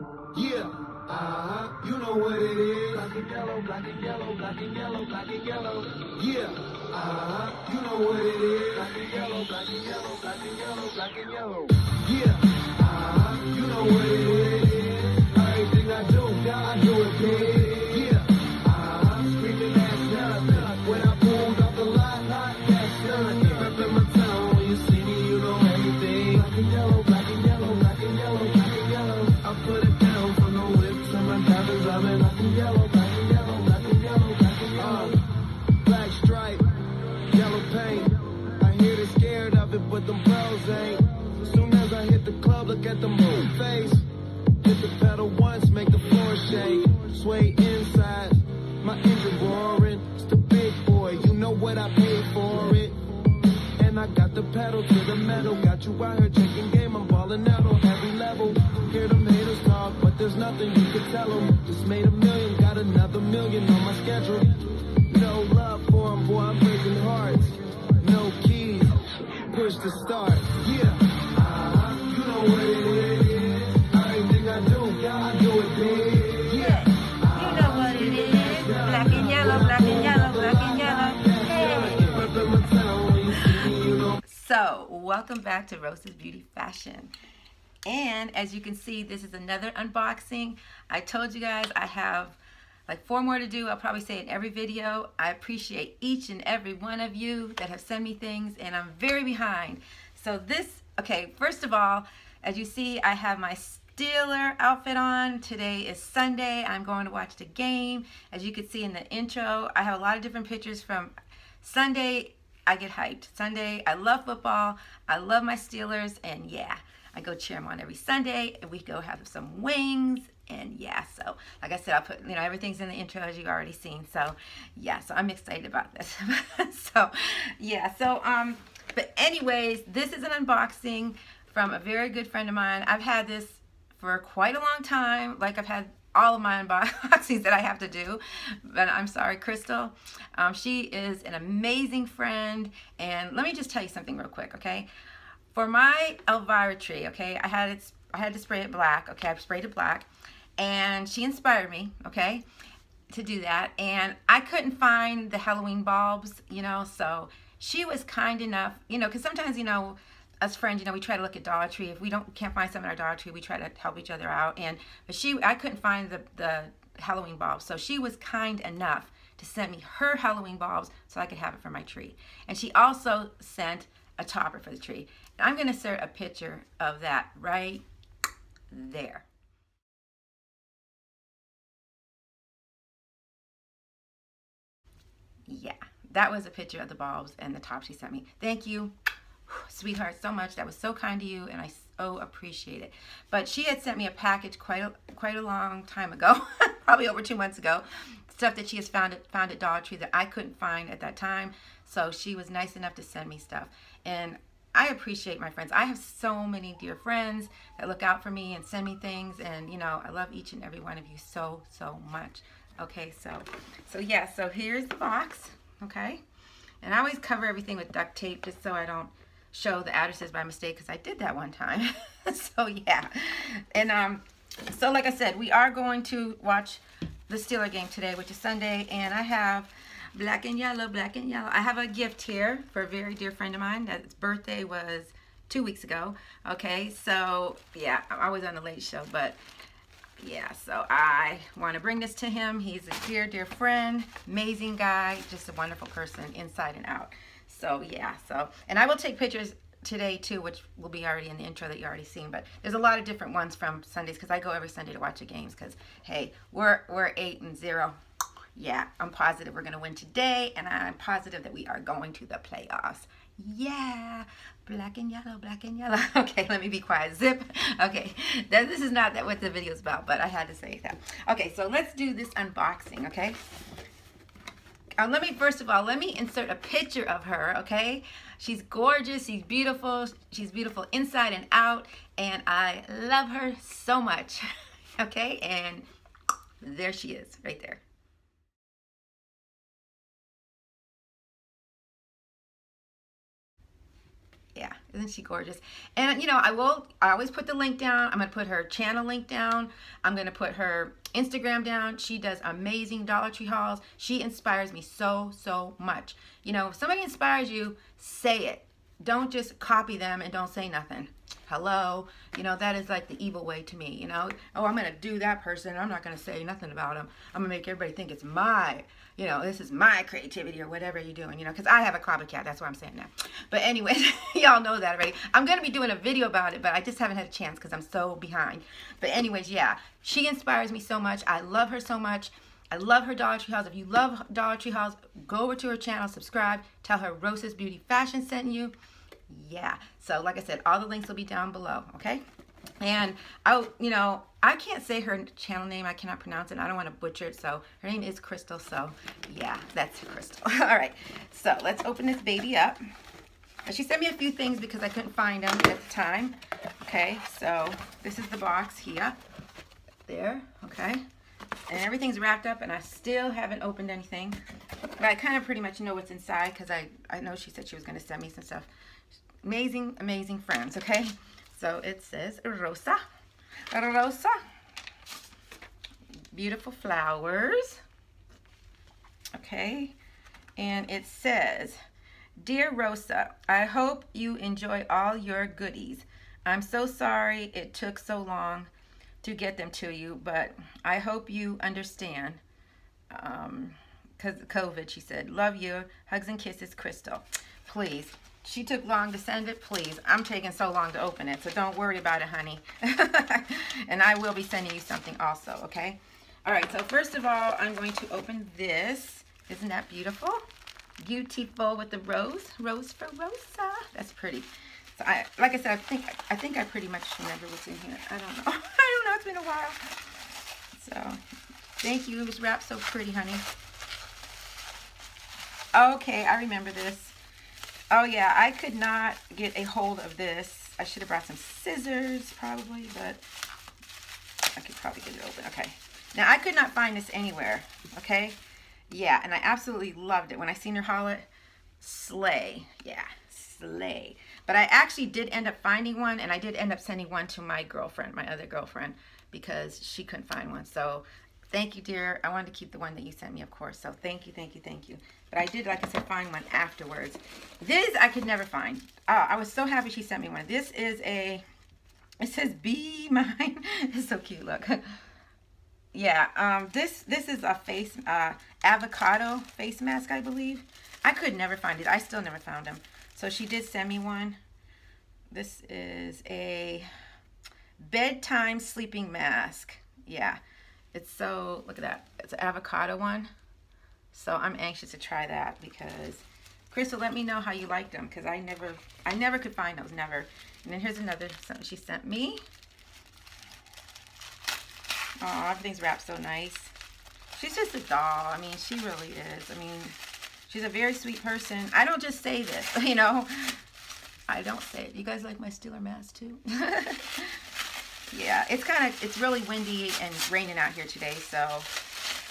Yeah, you know what it is. Black and yellow, black and yellow, black and yellow, black and yellow. Yeah, you know what it is. Black and yellow, black and yellow, black and yellow, black and yellow. Yeah, you know what it is. Everything I do, I do it big. Yeah, screaming that nut. When I pulled off the lot, that's done. Reppin' my town, when you see me, you know everything. Black and yellow, black and yellow, black and yellow, black and yellow. I put it down from the whip to my diamonds, I've been black and yellow, black and yellow, black and yellow, black and yellow. Black stripe, yellow paint. I hear they scared of it, but them pearls ain't. Soon as I hit the club, look at the moon face. Hit the pedal once, make the floor shake. Sway inside, my engine roaring. It's the big boy, you know what I paid for it. And I got the pedal to the metal. Got you out here checking game, I'm balling out on every level. Hear them haters talk, but there's nothing you can tell them. Just made $1 million, got another $1 million on my schedule. No love for them, boy, I'm breaking hearts. No keys, push to start. Yeah, you know what it is. Everything I do, I do it big. Yeah, you know what it is. Black and yellow, black and yellow, black and yellow. Hey. So, welcome back to Rosa's Beauty Fashion. And as you can see, this is another unboxing. I told you guys I have like 4 more to do. I'll probably say in every video. I appreciate each and every one of you that have sent me things, and I'm very behind. So this, okay, first of all, as you see, I have my Steeler outfit on. Today is Sunday. I'm going to watch the game. As you can see in the intro, I have a lot of different pictures from Sunday. I get hyped. Sunday, I love football. I love my Steelers, and yeah, I go cheer them on every Sunday, and we go have some wings, and yeah, so like I said, I'll put, you know, everything's in the intro as you've already seen, so yeah, so I'm excited about this. So yeah, so but anyways, this is an unboxing from a very good friend of mine. I've had this for quite a long time, like I've had all of my unboxings that I have to do, but I'm sorry, Crystal. She is an amazing friend, and let me just tell you something real quick, okay? For my Elvira tree, okay, I had to spray it black, okay, I sprayed it black, and she inspired me, okay, to do that, and I couldn't find the Halloween bulbs, you know, so she was kind enough, you know, because sometimes, you know, us friends, you know, we try to look at Dollar Tree. If we can't find something at our Dollar Tree, we try to help each other out. But I couldn't find the Halloween bulbs, so she was kind enough to send me her Halloween bulbs so I could have it for my tree. And she also sent a topper for the tree. And I'm going to insert a picture of that right there. Yeah, that was a picture of the bulbs and the top she sent me. Thank you, sweetheart, so much. That was so kind to you, and I so appreciate it. But she had sent me a package quite a long time ago, probably over 2 months ago, stuff that she has found at Dollar Tree that I couldn't find at that time. So she was nice enough to send me stuff, and I appreciate my friends. I have so many dear friends that look out for me and send me things, and you know, I love each and every one of you so much. Okay, so yeah, so here's the box, okay? And I always cover everything with duct tape just so I don't show the addresses by mistake, because I did that one time. So yeah, and so like I said, we are going to watch the Steeler game today, which is Sunday, and I have black and yellow, black and yellow. I have a gift here for a very dear friend of mine that's birthday was 2 weeks ago. Okay, so yeah, I was on the Late Show, but yeah, so I want to bring this to him. He's a dear friend, amazing guy, just a wonderful person inside and out. So yeah, so, and I will take pictures today too, which will be already in the intro that you already seen, but there's a lot of different ones from Sundays, because I go every Sunday to watch the games, because hey, we're 8-0. Yeah, I'm positive we're going to win today, and I'm positive that we are going to the playoffs. Yeah, black and yellow, black and yellow. Okay, let me be quiet. Zip. Okay, this is not what the video is about, but I had to say that. Okay, so let's do this unboxing, okay? First of all, let me insert a picture of her, okay? She's gorgeous, she's beautiful inside and out, and I love her so much, okay? And there she is, right there. Yeah, Isn't she gorgeous? And, you know, I always put the link down. I'm going to put her channel link down. I'm going to put her Instagram down. She does amazing Dollar Tree hauls. She inspires me so, so much. You know, if somebody inspires you, say it. Don't just copy them and don't say nothing. Hello, you know, that is like the evil way to me, you know. Oh, I'm going to do that person. I'm not going to say nothing about them. I'm going to make everybody think it's my, you know, this is my creativity or whatever you're doing, you know, because I have a copycat. That's why I'm saying that. But anyways, y'all know that already. I'm going to be doing a video about it, but I just haven't had a chance because I'm so behind. But anyways, yeah, she inspires me so much. I love her so much. I love her Dollar Tree hauls. If you love Dollar Tree hauls, go over to her channel, subscribe, tell her Rosas Beauty Fashion sent you. Yeah, so like I said, all the links will be down below, okay? And you know, I can't say her channel name. I cannot pronounce it. I don't want to butcher it. So her name is Crystal. So yeah, that's Crystal. All right, so let's open this baby up. She sent me a few things because I couldn't find them at the time. Okay, so this is the box here. There, okay. And everything's wrapped up, and I still haven't opened anything. But I kind of pretty much know what's inside because I know she said she was going to send me some stuff. Amazing, amazing friends, okay? So it says Rosa. Rosa. Beautiful flowers. Okay. And it says, Dear Rosa, I hope you enjoy all your goodies. I'm so sorry it took so long to get them to you, but I hope you understand. Because of COVID, she said, love you. Hugs and kisses, Crystal. Please. She took long to send it, please. I'm taking so long to open it, so don't worry about it, honey. And I will be sending you something also, okay? All right, so first of all, I'm going to open this. Isn't that beautiful? Beautiful with the rose. Rose for Rosa. That's pretty. So like I said, I think I pretty much remember what's in here. I don't know. I don't know. It's been a while. So thank you. It was wrapped so pretty, honey. Okay, I remember this. Oh yeah, I could not get a hold of this. I should have brought some scissors probably, but I could probably get it open. Okay. Now I could not find this anywhere. Okay. Yeah, and I absolutely loved it. When I seen her haul it, slay. Yeah, slay. But I actually did end up finding one, and I did end up sending one to my girlfriend, my other girlfriend, because she couldn't find one. So thank you, dear. I wanted to keep the one that you sent me, of course. So thank you, thank you, thank you. But I did, like I said, find one afterwards. This I could never find. I was so happy she sent me one. This is a, it says be mine. It's so cute, look. Yeah, this is a face, avocado face mask, I believe. I could never find it. I still never found them. So she did send me one. This is a bedtime sleeping mask. Yeah, it's so, look at that. It's an avocado one. So I'm anxious to try that because, Crystal, let me know how you liked them because I never could find those, never. And then here's another something she sent me. Oh, everything's wrapped so nice. She's just a doll. I mean, she really is. I mean, she's a very sweet person. I don't just say this, you know. I don't say it. You guys like my Steeler mask too? Yeah, it's really windy and raining out here today, so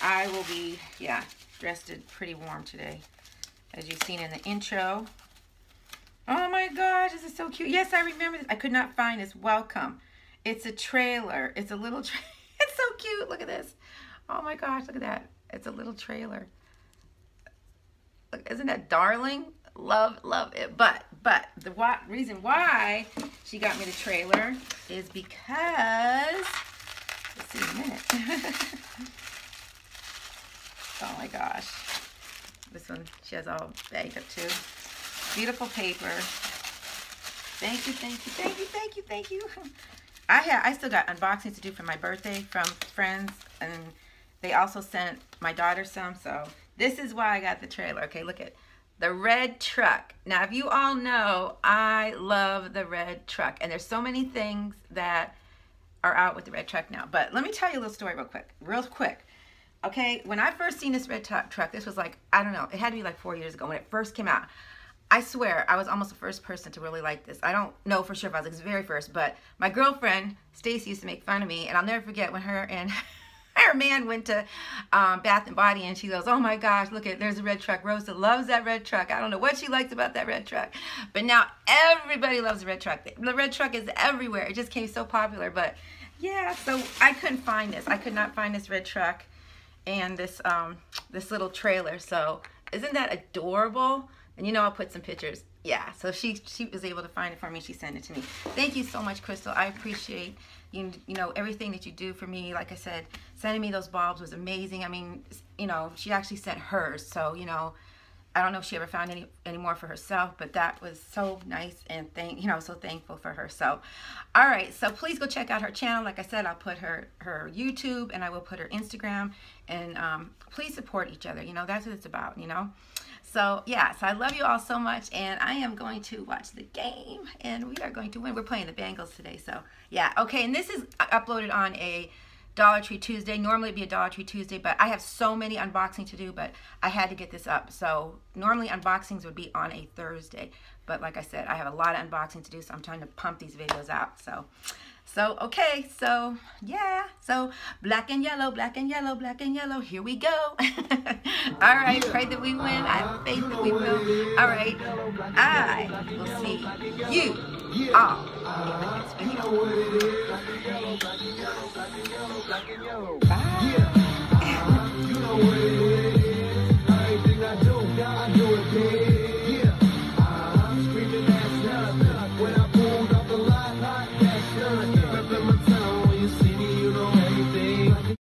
I will be, yeah, dressed pretty warm today, as you've seen in the intro. Oh my gosh, this is so cute. Yes, I remember this. I could not find this. Welcome. It's a trailer. It's a little trailer. It's so cute. Look at this. Oh my gosh, look at that. It's a little trailer. Look, isn't that darling? Love it. But the reason why she got me the trailer is because, let's see in a minute. Oh my gosh. This one she has all bagged up too. Beautiful paper. Thank you, thank you, thank you, thank you, thank you. I still got unboxings to do for my birthday from friends, and they also sent my daughter some, so this is why I got the trailer. Okay, look at the red truck. Now, if you all know, I love the red truck, and there's so many things that are out with the red truck now, but let me tell you a little story real quick. Okay, when I first seen this red truck, this was like, I don't know, it had to be like 4 years ago when it first came out. I swear, I was almost the first person to really like this. I don't know for sure if I was like the very first, but my girlfriend, Stacy, used to make fun of me, and I'll never forget when her and Her man went to Bath and Body, and she goes, oh my gosh, look at, there's a red truck. Rosa loves that red truck. I don't know what she likes about that red truck, but now everybody loves the red truck. The red truck is everywhere. It just became so popular. But yeah, so I couldn't find this. I could not find this red truck and this this little trailer. So isn't that adorable? And you know, I'll put some pictures. Yeah, so she was able to find it for me. She sent it to me. Thank you so much, Crystal. I appreciate you know, everything that you do for me. Like I said, sending me those bulbs was amazing. I mean, you know, she actually sent hers. So, you know, I don't know if she ever found any more for herself, but that was so nice, and so thankful for her. So, all right, so please go check out her channel. Like I said, I'll put her YouTube, and I will put her Instagram, and please support each other. You know, that's what it's about, you know. So yeah, so I love you all so much, and I am going to watch the game, and we are going to win. We're playing the Bengals today, so yeah. Okay, and this is uploaded on a Dollar Tree Tuesday. Normally it'd be a Dollar Tree Tuesday, but I have so many unboxing to do, but I had to get this up. So normally unboxings would be on a Thursday, but like I said, I have a lot of unboxing to do, so I'm trying to pump these videos out. So okay, so yeah, so black and yellow, black and yellow, black and yellow, here we go. All right, pray that we win. I have faith that we will. All right, I will see you all in the next video. Bye.